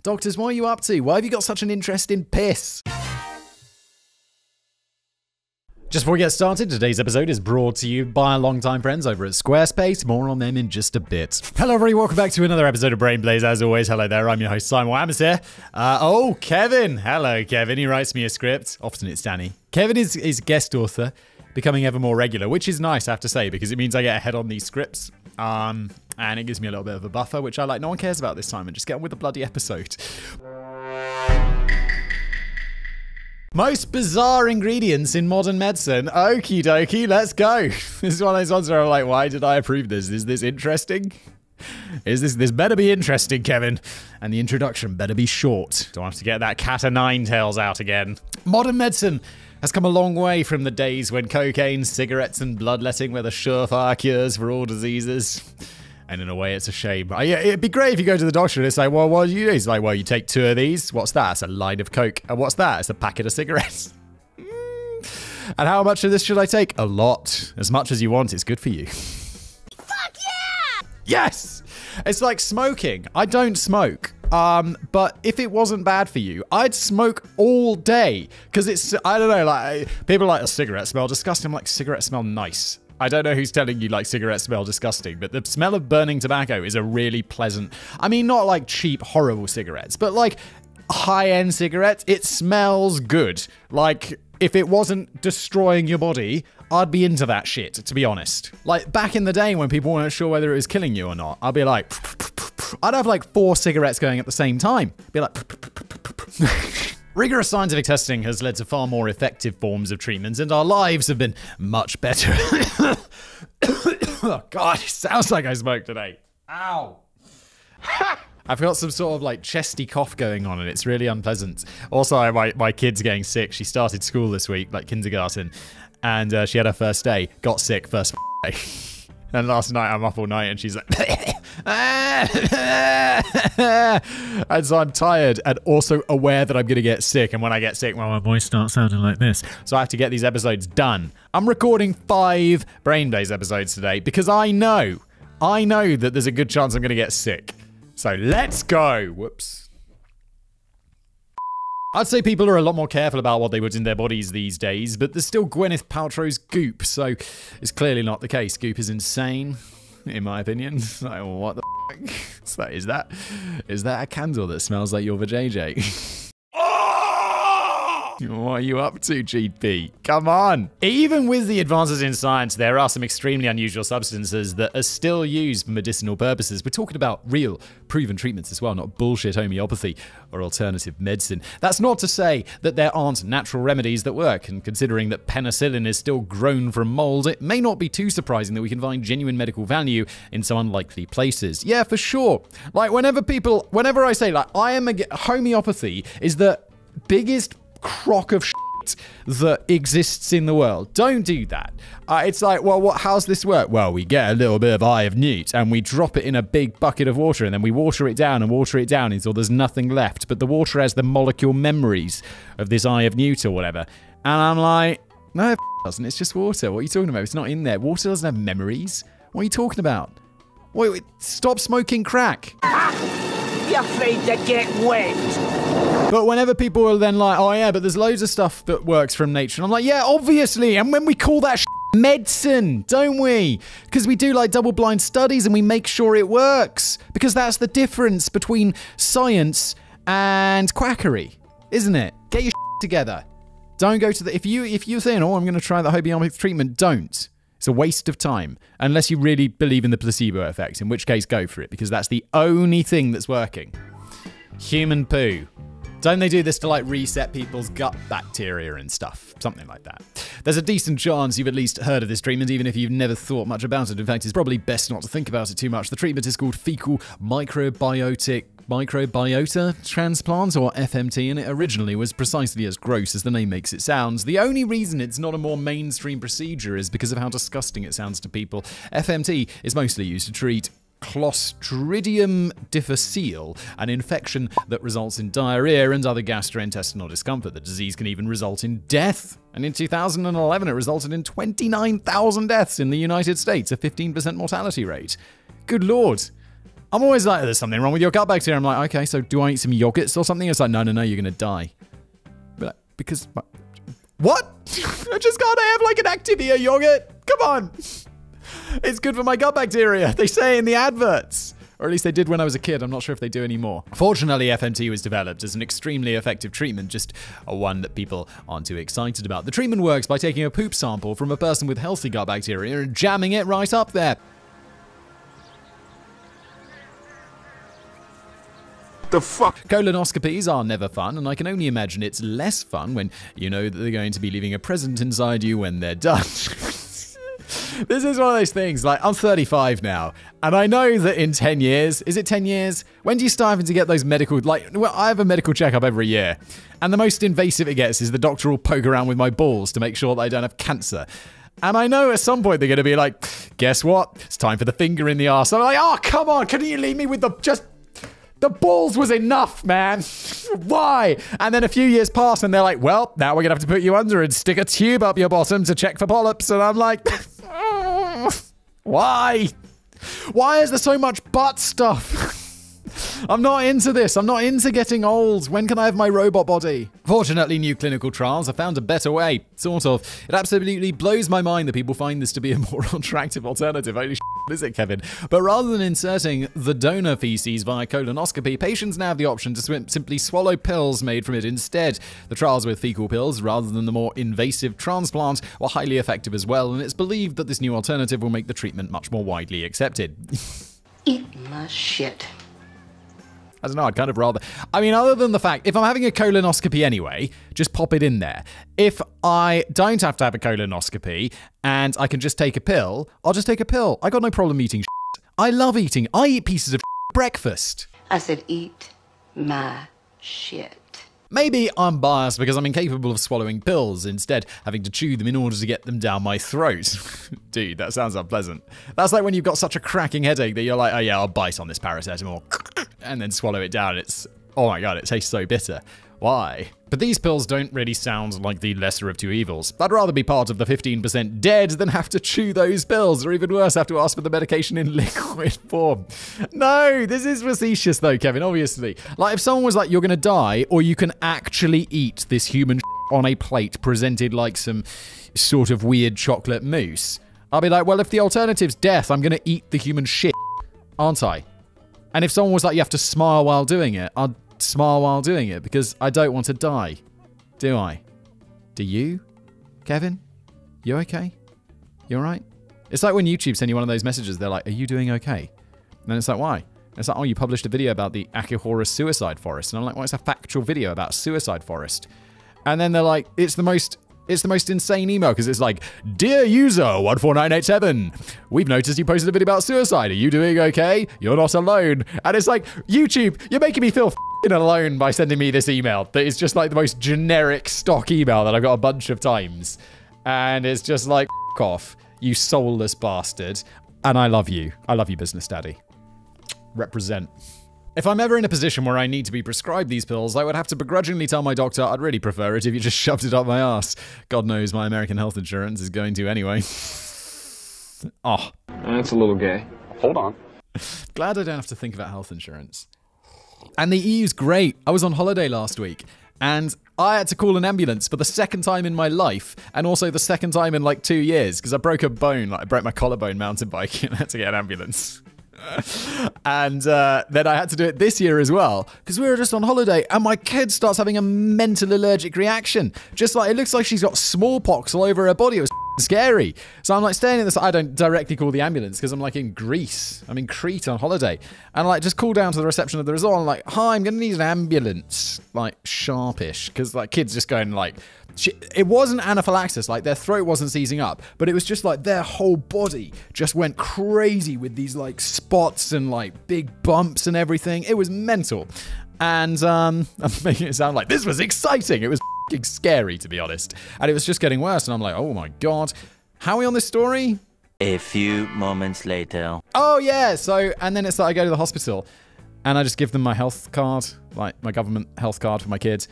Doctors, what are you up to? Why have you got such an interest in piss? Just before we get started, today's episode is brought to you by our longtime friends over at Squarespace. More on them in just a bit. Hello everybody, welcome back to another episode of Brain Blaze. As always, hello there, I'm your host Simon Whammers here. Kevin. Hello Kevin, he writes me a script. Often it's Danny. Kevin is guest author, becoming ever more regular, which is nice, I have to say, because it means I get ahead on these scripts. And it gives me a little bit of a buffer, which I like. No one cares about this time, and just get on with the bloody episode. Most bizarre ingredients in modern medicine. Okie dokie, let's go. This is one of those ones where I'm like, why did I approve this? Is this interesting? This better be interesting, Kevin. And the introduction better be short. Don't have to get that cat o' nine tails out again. Modern medicine has come a long way from the days when cocaine, cigarettes, and bloodletting were the surefire cures for all diseases. And in a way, it's a shame. It'd be great if you go to the doctor and it's like, well, what do you do? He's like, well, you take 2 of these. What's that? It's a line of coke. And what's that? It's a packet of cigarettes. And how much of this should I take? A lot. As much as you want. It's good for you. Fuck yeah! Yes! It's like smoking. I don't smoke. But if it wasn't bad for you, I'd smoke all day. Because it's, I don't know, like, people are like, a cigarette smell disgusting. I'm like, cigarettes smell nice. I don't know who's telling you like cigarettes smell disgusting, but the smell of burning tobacco is a really pleasant, I mean, not like cheap, horrible cigarettes, but like high-end cigarettes. It smells good. Like, if it wasn't destroying your body, I'd be into that shit, to be honest. Like, back in the day when people weren't sure whether it was killing you or not, I'd be like, I'd have like 4 cigarettes going at the same time. Be like, rigorous scientific testing has led to far more effective forms of treatments, and our lives have been much better. Oh, God, it sounds like I smoked today. Ow. I've got some sort of like chesty cough going on, and it's really unpleasant. Also, my kid's getting sick. She started school this week, like kindergarten, and she had her first day, got sick first day. And last night I'm up all night and she's like, and so I'm tired and also aware that I'm going to get sick. And when I get sick, well, my voice starts sounding like this. So I have to get these episodes done. I'm recording 5 Brain Blaze episodes today because I know that there's a good chance I'm going to get sick. So let's go. Whoops. I'd say people are a lot more careful about what they put in their bodies these days, but there's still Gwyneth Paltrow's Goop, so it's clearly not the case. Goop is insane, in my opinion. Like, what the f***? So is that a candle that smells like your vajayjay? What are you up to, GP? Come on. Even with the advances in science, there are some extremely unusual substances that are still used for medicinal purposes. We're talking about real, proven treatments as well, not bullshit homeopathy or alternative medicine. That's not to say that there aren't natural remedies that work, and considering that penicillin is still grown from mold, it may not be too surprising that we can find genuine medical value in some unlikely places. Yeah, for sure. Like, whenever I say, like, homeopathy is the biggest crock of shit that exists in the world. Don't do that. It's like, well, how's this work? Well, we get a little bit of eye of newt and we drop it in a big bucket of water, and then we water it down until there's nothing left. But the water has the molecule memories of this eye of newt or whatever. And I'm like, no, it doesn't. It's just water. What are you talking about? It's not in there. Water doesn't have memories. What are you talking about? Wait, stop smoking crack. You're afraid to get wet. But whenever people are then like, oh yeah, but there's loads of stuff that works from nature. And I'm like, yeah, obviously. And when we call that medicine, don't we? Because we do like double-blind studies and we make sure it works. Because that's the difference between science and quackery, isn't it? Get your together. Don't go to the... If you're saying, oh, I'm going to try the homeopathic treatment, don't. It's a waste of time. Unless you really believe in the placebo effect, in which case go for it. Because that's the only thing that's working. Human poo. Don't they do this to like reset people's gut bacteria and stuff? Something like that. There's a decent chance you've at least heard of this treatment, even if you've never thought much about it. In fact, it's probably best not to think about it too much. The treatment is called fecal microbiota transplant, or FMT, and it originally was precisely as gross as the name makes it sound. The only reason it's not a more mainstream procedure is because of how disgusting it sounds to people. FMT is mostly used to treat Clostridium difficile, an infection that results in diarrhea and other gastrointestinal discomfort. The disease can even result in death. And in 2011, it resulted in 29,000 deaths in the United States, a 15% mortality rate. Good Lord. I'm always like, there's something wrong with your gut bacteria. I'm like, okay, so do I eat some yogurts or something? It's like, no, you're going to die. But because, what? I just can't have like an Activia yogurt. Come on. It's good for my gut bacteria. They say in the adverts. Or at least they did when I was a kid. I'm not sure if they do anymore. Fortunately, FMT was developed as an extremely effective treatment, just one that people aren't too excited about. The treatment works by taking a poop sample from a person with healthy gut bacteria and jamming it right up there. The fuck? Colonoscopies are never fun, and I can only imagine it's less fun when you know that they're going to be leaving a present inside you when they're done. This is one of those things, like, I'm 35 now, and I know that in 10 years, is it 10 years? When do you start having to get those medical, I have a medical checkup every year, and the most invasive it gets is the doctor will poke around with my balls to make sure that I don't have cancer. And I know at some point they're going to be like, guess what? It's time for the finger in the arse. I'm like, oh, come on, couldn't you leave me with the balls was enough, man. Why? And then a few years pass and they're like, well, now we're going to have to put you under and stick a tube up your bottom to check for polyps. And I'm like, why? Why is there so much butt stuff? I'm not into this. I'm not into getting old. When can I have my robot body? Fortunately, new clinical trials have found a better way. Sort of. It absolutely blows my mind that people find this to be a more attractive alternative. Holy shit, is it, Kevin? But rather than inserting the donor feces via colonoscopy, patients now have the option to simply swallow pills made from it instead. The trials with fecal pills, rather than the more invasive transplant, were highly effective as well, and it's believed that this new alternative will make the treatment much more widely accepted. Eat my shit. I don't know, I'd kind of rather... I mean, other than the fact, if I'm having a colonoscopy anyway, just pop it in there. If I don't have to have a colonoscopy and I can just take a pill, I'll just take a pill. I got no problem eating shit. I love eating. I eat pieces of shit breakfast. I said eat my shit. Maybe I'm biased because I'm incapable of swallowing pills, instead having to chew them in order to get them down my throat. Dude, that sounds unpleasant. That's like when you've got such a cracking headache that you're like, oh yeah, I'll bite on this paracetamol, and then swallow it down. It's, oh my god, it tastes so bitter. Why? But these pills don't really sound like the lesser of two evils. I'd rather be part of the 15% dead than have to chew those pills, or even worse, have to ask for the medication in liquid form. No, this is facetious though, Kevin, obviously. Like, if someone was like, you're gonna die, or you can actually eat this human on a plate presented like some sort of weird chocolate mousse, I'll be like, well, if the alternative's death, I'm gonna eat the human shit, aren't I? And if someone was like, you have to smile while doing it, I'd smile while doing it because I don't want to die. Do I? Do you? Kevin? You okay? You alright? It's like when YouTube send you one of those messages, they're like, are you doing okay? And then it's like, why? And it's like, oh, you published a video about the Akihora suicide forest. And I'm like, well, it's a factual video about a suicide forest. And then they're like, it's the most insane email because it's like, dear user 14987, we've noticed you posted a video about suicide. Are you doing okay? You're not alone. And it's like, YouTube, you're making me feel alone by sending me this email that is just like the most generic stock email that I've got a bunch of times. And it's just like, off, you soulless bastard. And I love you. I love you, business daddy. Represent. If I'm ever in a position where I need to be prescribed these pills, I would have to begrudgingly tell my doctor I'd really prefer it if you just shoved it up my ass. God knows my American health insurance is going to anyway. Oh. That's a little gay. Hold on. Glad I don't have to think about health insurance. And the EU's great. I was on holiday last week, and I had to call an ambulance for the second time in my life, and also the second time in like 2 years, because I broke a bone. Like, I broke my collarbone mountain biking and I had to get an ambulance. And then I had to do it this year as well, because we were just on holiday, and my kid starts having a mental allergic reaction. Just like, it looks like she's got smallpox all over her body. It was scary. So I'm like staying in this. I don't directly call the ambulance because I'm like in Greece. I'm in Crete on holiday. And like just call down to the reception of the resort. I'm like, hi, I'm going to need an ambulance. Like sharpish. Because like kids just going like, it wasn't anaphylaxis. Like their throat wasn't seizing up. But it was just like their whole body just went crazy with these like spots and like big bumps and everything. It was mental. And I'm making it sound like this was exciting. It was scary, to be honest. And it was just getting worse. And I'm like, oh my God. How are we on this story? A few moments later. Oh yeah. So, and then it's like I go to the hospital and I just give them my health card, like my government health card for my kids.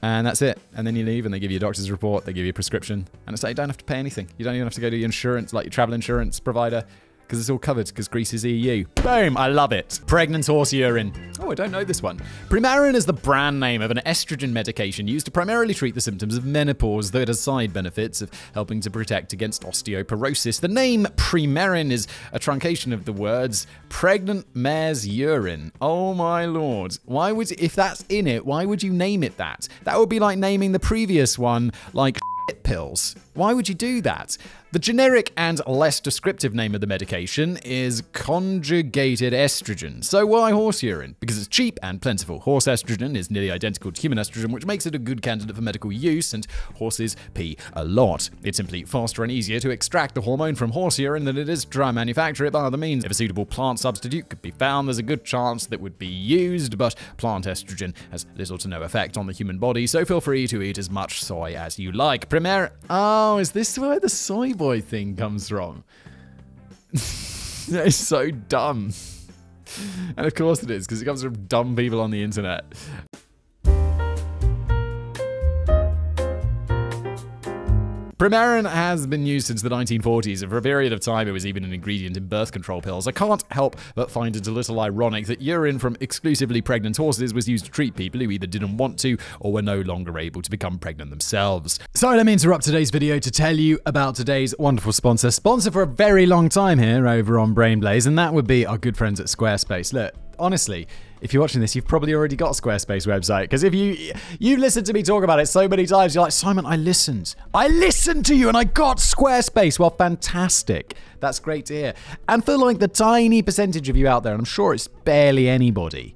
And that's it. And then you leave and they give you a doctor's report. They give you a prescription. And it's like, you don't have to pay anything. You don't even have to go to your insurance, like your travel insurance provider. because it's all covered because Greece is EU. Boom, I love it. Pregnant horse urine. Oh, I don't know this one. Premarin is the brand name of an estrogen medication used to primarily treat the symptoms of menopause, though it has side benefits of helping to protect against osteoporosis. The name Premarin is a truncation of the words pregnant mare's urine. Oh my lord. Why would, if that's in it, why would you name it that? That would be like naming the previous one like shit pills. Why would you do that? The generic and less descriptive name of the medication is conjugated estrogen. So why horse urine? Because it's cheap and plentiful. Horse estrogen is nearly identical to human estrogen, which makes it a good candidate for medical use, and horses pee a lot. It's simply faster and easier to extract the hormone from horse urine than it is to try and manufacture it by other means. If a suitable plant substitute could be found, there's a good chance that would be used, but plant estrogen has little to no effect on the human body, so feel free to eat as much soy as you like. Oh, is this where the soy boy thing comes from? That is so dumb. And of course it is, because it comes from dumb people on the internet. Premarin has been used since the 1940s, and for a period of time it was even an ingredient in birth control pills. I can't help but find it a little ironic that urine from exclusively pregnant horses was used to treat people who either didn't want to or were no longer able to become pregnant themselves. So let me interrupt today's video to tell you about today's wonderful sponsor for a very long time here over on BrainBlaze, and that would be our good friends at Squarespace. Look, honestly, if you're watching this, you've probably already got a Squarespace website. Because if you've listened to me talk about it so many times, you're like, Simon, I listened to you and I got Squarespace. Well, fantastic. That's great to hear. And for like the tiny percentage of you out there, and I'm sure it's barely anybody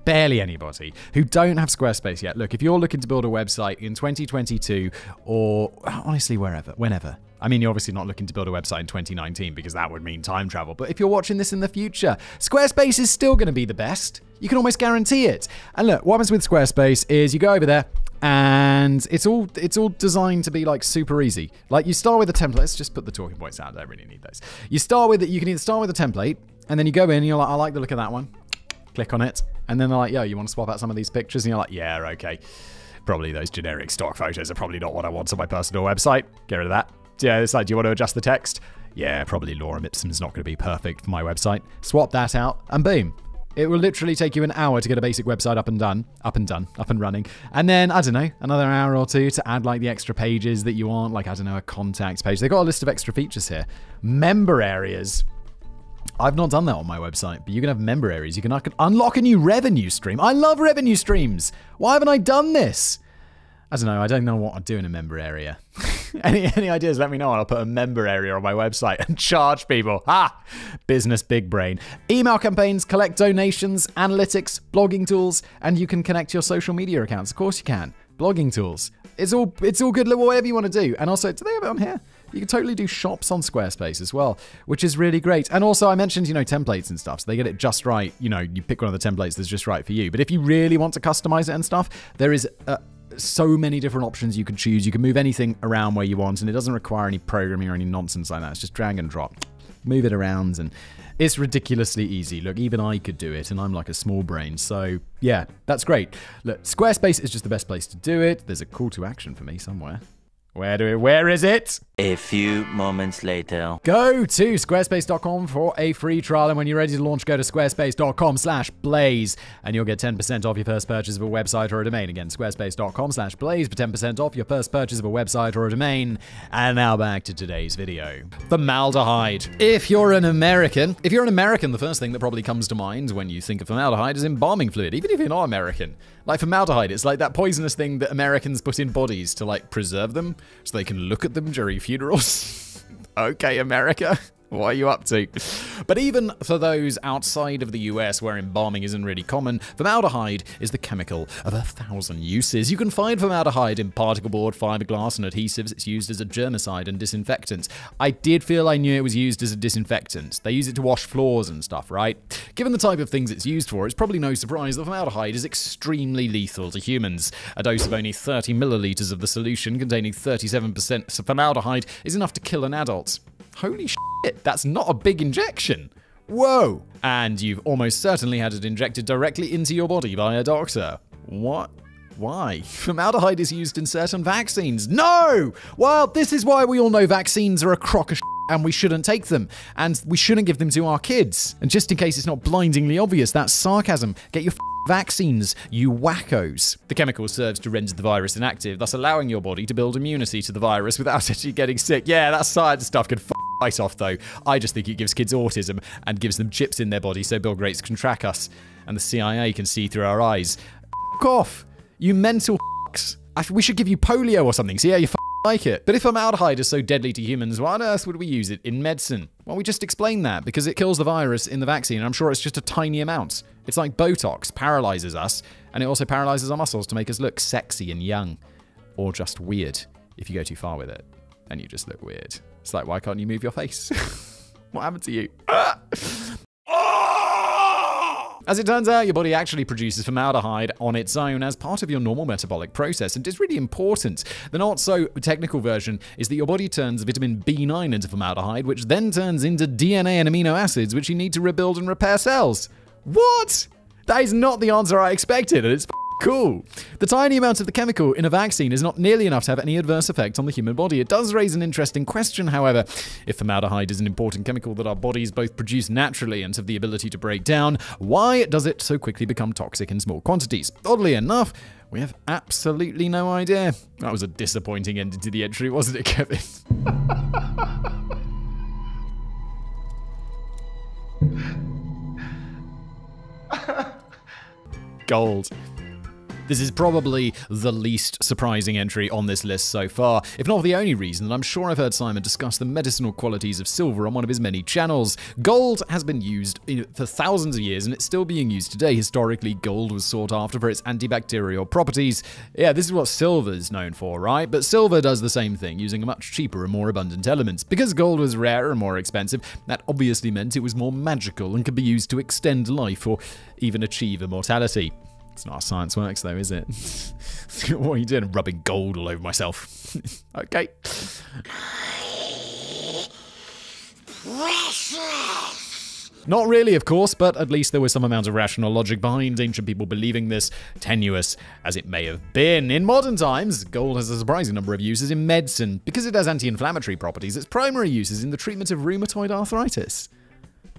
who don't have Squarespace yet. Look, if you're looking to build a website in 2022 or honestly, whenever. I mean, you're obviously not looking to build a website in 2019 because that would mean time travel. But if you're watching this in the future, Squarespace is still going to be the best. You can almost guarantee it. And look, what happens with Squarespace is you go over there and it's all designed to be like super easy. Like you start with a template. Let's just put the talking points out. I don't really need those. You can either start with a template and then you go in and you're like, I like the look of that one. Click on it. And then they're like, yo, you want to swap out some of these pictures? And you're like, yeah, okay. Probably those generic stock photos are probably not what I want on my personal website. Get rid of that. Yeah, it's like, do you want to adjust the text? Yeah, probably Lorem Ipsum's not going to be perfect for my website. Swap that out, and boom. It will literally take you an hour to get a basic website up and running. And then, I don't know, another hour or two to add like the extra pages that you want, like, I don't know, a contacts page. They've got a list of extra features here. Member areas. I've not done that on my website, but you can have member areas. You can unlock a new revenue stream. I love revenue streams. Why haven't I done this? I don't know. I don't know what I'd do in a member area. Any ideas? Let me know. I'll put a member area on my website and charge people. Business big brain. Email campaigns, collect donations, analytics, blogging tools, and you can connect your social media accounts. Of course you can. Blogging tools. It's all good, whatever you want to do. And also, do they have it on here? You can totally do shops on Squarespace as well, which is really great. And also, I mentioned, templates and stuff, so they get it just right. You pick one of the templates that's just right for you. But if you really want to customize it and stuff, there is so many different options you can choose. You can move anything around where you want, and it doesn't require any programming or any nonsense like that. It's just drag and drop. Move it around, and it's ridiculously easy. Look, even I could do it, and I'm like a small brain. So, yeah, that's great. Look, Squarespace is just the best place to do it. There's a call to action for me somewhere. Where is it? A few moments later. Go to squarespace.com for a free trial, and when you're ready to launch, go to squarespace.com/blaze, and you'll get 10% off your first purchase of a website or a domain. Again, squarespace.com/blaze for 10% off your first purchase of a website or a domain. And now back to today's video. Formaldehyde. If you're an American, the first thing that probably comes to mind when you think of formaldehyde is embalming fluid, even if you're not American. Like formaldehyde, it's like that poisonous thing that Americans put in bodies to like preserve them so they can look at them during funerals. Okay, America. What are you up to? But even for those outside of the US where embalming isn't really common, formaldehyde is the chemical of 1,000 uses. You can find formaldehyde in particle board, fiberglass, and adhesives. It's used as a germicide and disinfectant. I did feel I knew it was used as a disinfectant. They use it to wash floors and stuff, right? Given the type of things it's used for, it's probably no surprise that formaldehyde is extremely lethal to humans. A dose of only 30 milliliters of the solution containing 37% formaldehyde is enough to kill an adult. Holy shit, that's not a big injection. Whoa. And you've almost certainly had it injected directly into your body by a doctor. What? Why? Formaldehyde is used in certain vaccines. No! Well, this is why we all know vaccines are a crock of shit. and we shouldn't take them, and we shouldn't give them to our kids. And just in case it's not blindingly obvious, that's sarcasm. Get your vaccines, you wackos. The chemical serves to render the virus inactive, thus allowing your body to build immunity to the virus without actually getting sick. Yeah, that science stuff can right off, though. I just think it gives kids autism and gives them chips in their body so Bill Gates can track us and the CIA can see through our eyes. Off, you mental f***s. We should give you polio or something. See how you like it. But if formaldehyde is so deadly to humans, why on earth would we use it in medicine? Well, we just explained that because it kills the virus in the vaccine, and I'm sure it's just a tiny amount. It's like Botox, paralyzes us, and it also paralyzes our muscles to make us look sexy and young. Or just weird. If you go too far with it, then you just look weird. It's like, why can't you move your face? What happened to you? As it turns out, your body actually produces formaldehyde on its own as part of your normal metabolic process, and it's really important. The not so technical version is that your body turns vitamin B9 into formaldehyde, which then turns into DNA and amino acids, which you need to rebuild and repair cells. What? That is not the answer I expected, and it's cool. The tiny amount of the chemical in a vaccine is not nearly enough to have any adverse effect on the human body. It does raise an interesting question, however. If formaldehyde is an important chemical that our bodies both produce naturally and have the ability to break down, why does it so quickly become toxic in small quantities? Oddly enough, we have absolutely no idea. That was a disappointing ending to the entry, wasn't it, Kevin? Gold. This is probably the least surprising entry on this list so far, if not the only reason that I'm sure I've heard Simon discuss the medicinal qualities of silver on one of his many channels. Gold has been used for thousands of years, and it's still being used today. Historically, gold was sought after for its antibacterial properties. Yeah, this is what silver is known for, right? But silver does the same thing, using a much cheaper and more abundant elements. Because gold was rarer and more expensive, that obviously meant it was more magical and could be used to extend life or even achieve immortality. It's not how science works, though, is it? What are you doing? Rubbing gold all over myself. Okay. Precious. Not really, of course, but at least there was some amount of rational logic behind ancient people believing this, tenuous as it may have been. In modern times, gold has a surprising number of uses in medicine. Because it has anti-inflammatory properties, its primary use is in the treatment of rheumatoid arthritis.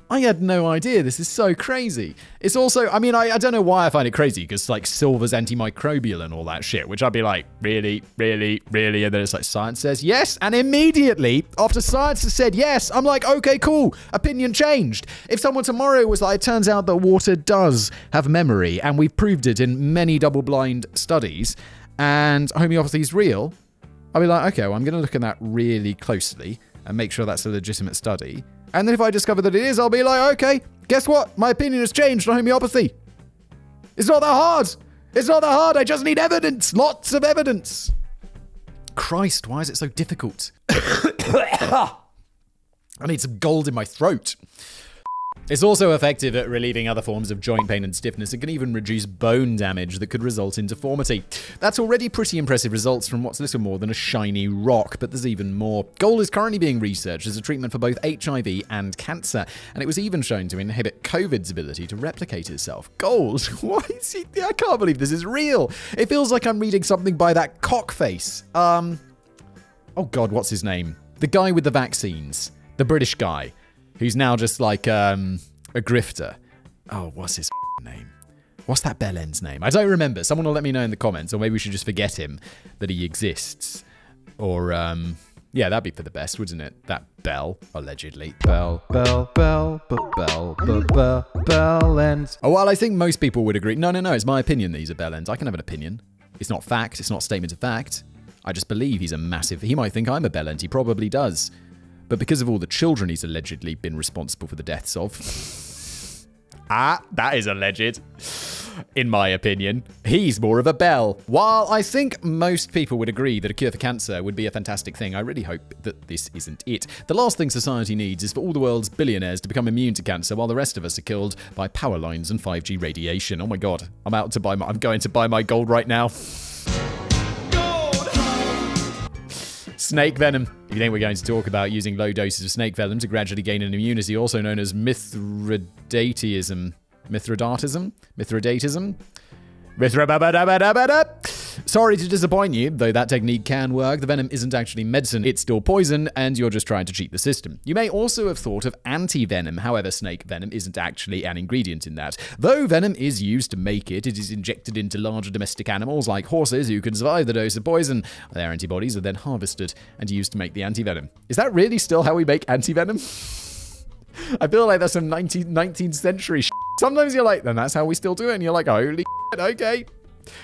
I had no idea. This is so crazy. It's also, I mean, I don't know why I find it crazy, because like silver's antimicrobial and all that shit, which I'd be like, really, really, really? And then it's like, science says yes. And immediately after science has said yes, I'm like, okay, cool. Opinion changed. If someone tomorrow was like, it turns out that water does have memory, and we've proved it in many double-blind studies, and homeopathy is real, I'll be like, okay, well, I'm going to look at that really closely and make sure that's a legitimate study. And then if I discover that it is, I'll be like, okay, guess what? My opinion has changed on homeopathy. It's not that hard. It's not that hard. I just need evidence. Lots of evidence. Christ, why is it so difficult? I need some gold in my throat. It's also effective at relieving other forms of joint pain and stiffness. It can even reduce bone damage that could result in deformity. That's already pretty impressive results from what's little more than a shiny rock, but there's even more. Gold is currently being researched as a treatment for both HIV and cancer, and it was even shown to inhibit COVID's ability to replicate itself. Gold? Why is he? I can't believe this is real. It feels like I'm reading something by that cockface. Oh God, what's his name? The guy with the vaccines. The British guy. Who's now just like a grifter. Oh, what's his name? What's that bellend's name? I don't remember. Someone will let me know in the comments, or maybe we should just forget him, that he exists. Or, yeah, that'd be for the best, wouldn't it? That Bell, allegedly. Bellend. Oh, well, I think most people would agree. No, it's my opinion that he's a bellend. I can have an opinion. It's not fact. It's not a statement of fact. I just believe he's a massive... He might think I'm a bellend. He probably does. But because of all the children he's allegedly been responsible for the deaths of... that is alleged. In my opinion, he's more of a bell. While I think most people would agree that a cure for cancer would be a fantastic thing, I really hope that this isn't it. The last thing society needs is for all the world's billionaires to become immune to cancer while the rest of us are killed by power lines and 5G radiation. Oh my God, I'm going to buy my gold right now. Snake venom. If you think we're going to talk about using low doses of snake venom to gradually gain an immunity, also known as Mithridatism. Sorry to disappoint you, though that technique can work. The venom isn't actually medicine, it's still poison, and you're just trying to cheat the system. You may also have thought of anti-venom, however, snake venom isn't actually an ingredient in that. Though venom is used to make it, it is injected into larger domestic animals like horses who can survive the dose of poison. Their antibodies are then harvested and used to make the anti-venom. Is that really still how we make anti-venom? I feel like that's some 19th century shit. Sometimes you're like, then that's how we still do it, and you're like, holy shit, okay.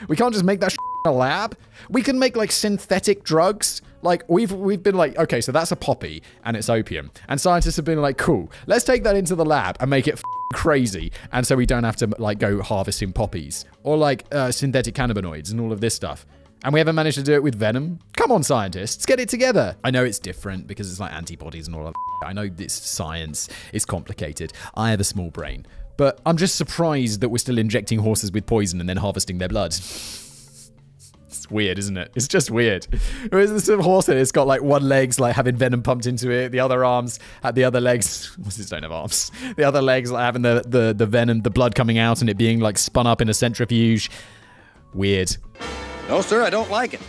We can't just make that shit in a lab. We can make like synthetic drugs. Like we've been like, okay, so that's a poppy and it's opium. And scientists have been like, cool, let's take that into the lab and make it crazy. And so we don't have to like go harvesting poppies or like synthetic cannabinoids and all of this stuff. And we haven't managed to do it with venom. Come on, scientists, get it together. I know it's different because it's like antibodies and all of that. I know this science is complicated. I have a small brain. But I'm just surprised that we're still injecting horses with poison and then harvesting their blood. It's weird, isn't it? It's just weird. There's this horse and it's got like one leg's like having venom pumped into it. The other arms at the other legs. Horses don't have arms. The other legs like having the venom, the blood coming out and it being like spun up in a centrifuge. Weird. No, sir, I don't like it.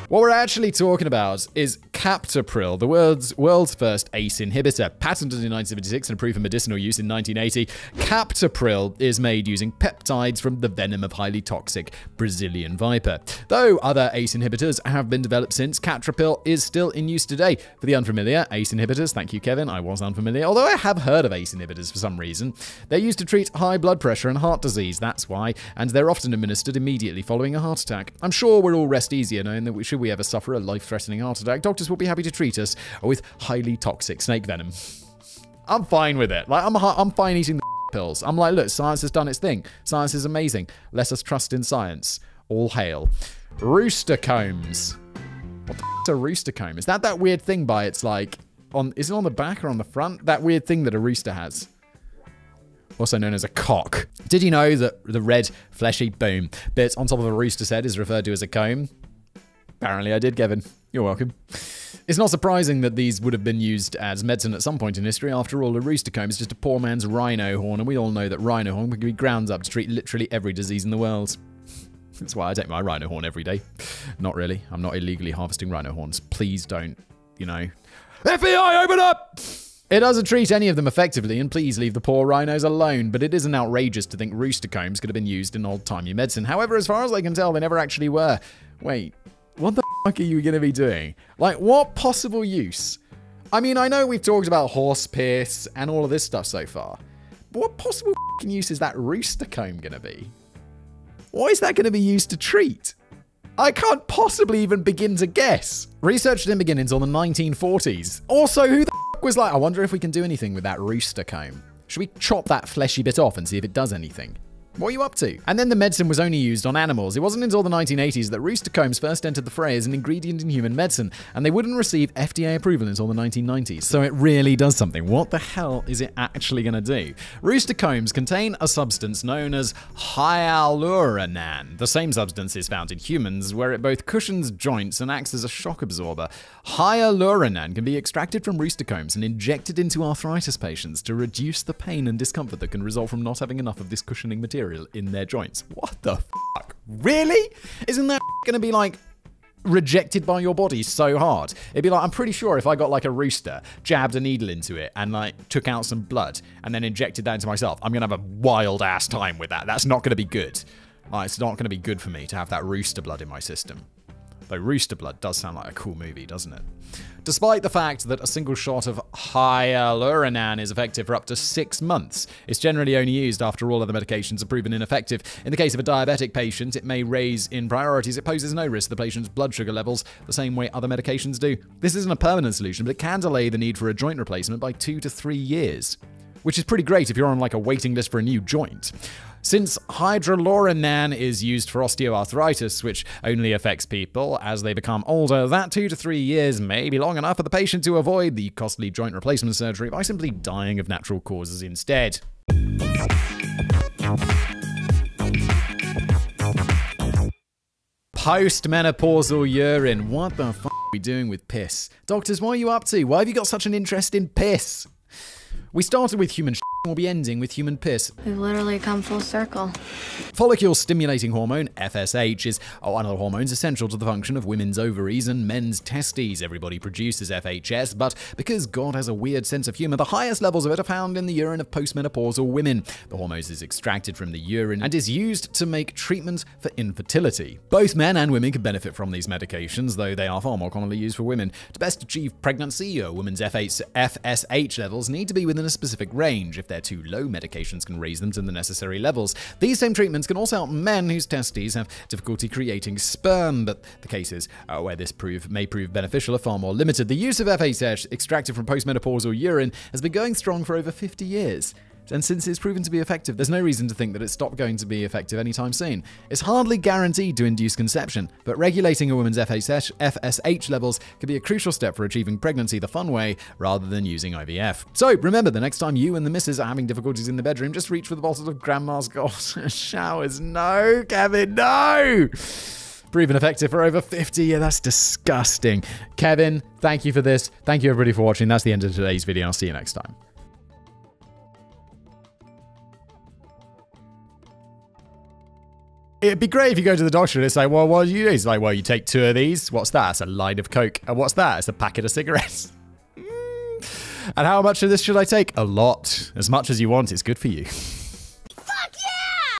What we're actually talking about is captopril, the world's first ACE inhibitor. Patented in 1976 and approved for medicinal use in 1980, captopril is made using peptides from the venom of highly toxic Brazilian viper. Though other ACE inhibitors have been developed since, captopril is still in use today. For the unfamiliar, ACE inhibitors, thank you, Kevin, I was unfamiliar, although I have heard of ACE inhibitors for some reason. They're used to treat high blood pressure and heart disease, that's why, and they're often administered immediately following a heart attack. I'm sure we'll all rest easier knowing that should we ever suffer a life-threatening heart attack, doctors will be happy to treat us with highly toxic snake venom. I'm fine with it. Like I'm fine eating the pills. I'm like, look, science has done its thing. Science is amazing. Let us trust in science. All hail. Rooster combs. What the is a rooster comb? Is that weird thing by it's like is it on the back or on the front? That weird thing that a rooster has. Also known as a cock. Did you know that the red, fleshy bit on top of a rooster's head is referred to as a comb? Apparently I did, Kevin. You're welcome. It's not surprising that these would have been used as medicine at some point in history. After all, a rooster comb is just a poor man's rhino horn, and we all know that rhino horn can be ground up to treat literally every disease in the world. That's why I take my rhino horn every day. Not really. I'm not illegally harvesting rhino horns. Please don't, you know. FBI, open up! It doesn't treat any of them effectively, and please leave the poor rhinos alone, but it isn't outrageous to think rooster combs could have been used in old-timey medicine. However, as far as I can tell, they never actually were. Wait. What the fuck are you going to be doing? Like, what possible use? I mean, I know we've talked about horse piss and all of this stuff so far, but what possible fucking use is that rooster comb going to be? What is that going to be used to treat? I can't possibly even begin to guess. Research didn't begin until the 1940s. Also, who the fuck was like, I wonder if we can do anything with that rooster comb. Should we chop that fleshy bit off and see if it does anything? What are you up to? And then the medicine was only used on animals. It wasn't until the 1980s that rooster combs first entered the fray as an ingredient in human medicine, and they wouldn't receive FDA approval until the 1990s. So it really does something. What the hell is it actually going to do? Rooster combs contain a substance known as hyaluronan. The same substance is found in humans, where it both cushions joints and acts as a shock absorber. Hyaluronan can be extracted from rooster combs and injected into arthritis patients to reduce the pain and discomfort that can result from not having enough of this cushioning material in their joints. What the fuck? Really? Isn't that gonna be like rejected by your body so hard? It'd be like, I'm pretty sure if I got like a rooster, jabbed a needle into it and like took out some blood and then injected that into myself, I'm gonna have a wild ass time with that. That's not gonna be good. It's not gonna be good for me to have that rooster blood in my system. Though Rooster Blood does sound like a cool movie, doesn't it? Despite the fact that a single shot of hyaluronan is effective for up to 6 months, it's generally only used after all other medications are proven ineffective. In the case of a diabetic patient, it may raise in priorities. It poses no risk to the patient's blood sugar levels the same way other medications do. This isn't a permanent solution, but it can delay the need for a joint replacement by 2 to 3 years, which is pretty great if you're on like a waiting list for a new joint. Since hyaluronan is used for osteoarthritis, which only affects people as they become older, that 2 to 3 years may be long enough for the patient to avoid the costly joint replacement surgery by simply dying of natural causes instead. Postmenopausal urine. What the f*** are we doing with piss? Doctors, what are you up to? Why have you got such an interest in piss? We started with human shit will be ending with human piss. We've literally come full circle. Follicle-stimulating hormone, FSH, is one of the hormones essential to the function of women's ovaries and men's testes. Everybody produces FHS, but because God has a weird sense of humor, the highest levels of it are found in the urine of postmenopausal women. The hormone is extracted from the urine and is used to make treatment for infertility. Both men and women can benefit from these medications, though they are far more commonly used for women. To best achieve pregnancy, a woman's FSH levels need to be within a specific range. If they're too low, medications can raise them to the necessary levels. These same treatments can also help men whose testes have difficulty creating sperm, but the cases where this may prove beneficial are far more limited. The use of FSH extracted from postmenopausal urine has been going strong for over 50 years. And since it's proven to be effective, there's no reason to think that it's stopped going to be effective anytime soon. It's hardly guaranteed to induce conception, but regulating a woman's FSH levels could be a crucial step for achieving pregnancy the fun way, rather than using IVF. So remember, the next time you and the missus are having difficulties in the bedroom, just reach for the bottle of Grandma's Gold showers. No, Kevin, no! Proven effective for over 50 years. That's disgusting. Kevin, thank you for this. Thank you everybody for watching. That's the end of today's video. I'll see you next time. It'd be great if you go to the doctor and it's like, well, what do you do? It's like, well, you take 2 of these. What's that? It's a line of Coke. And what's that? It's a packet of cigarettes. And how much of this should I take? A lot. As much as you want. It's good for you.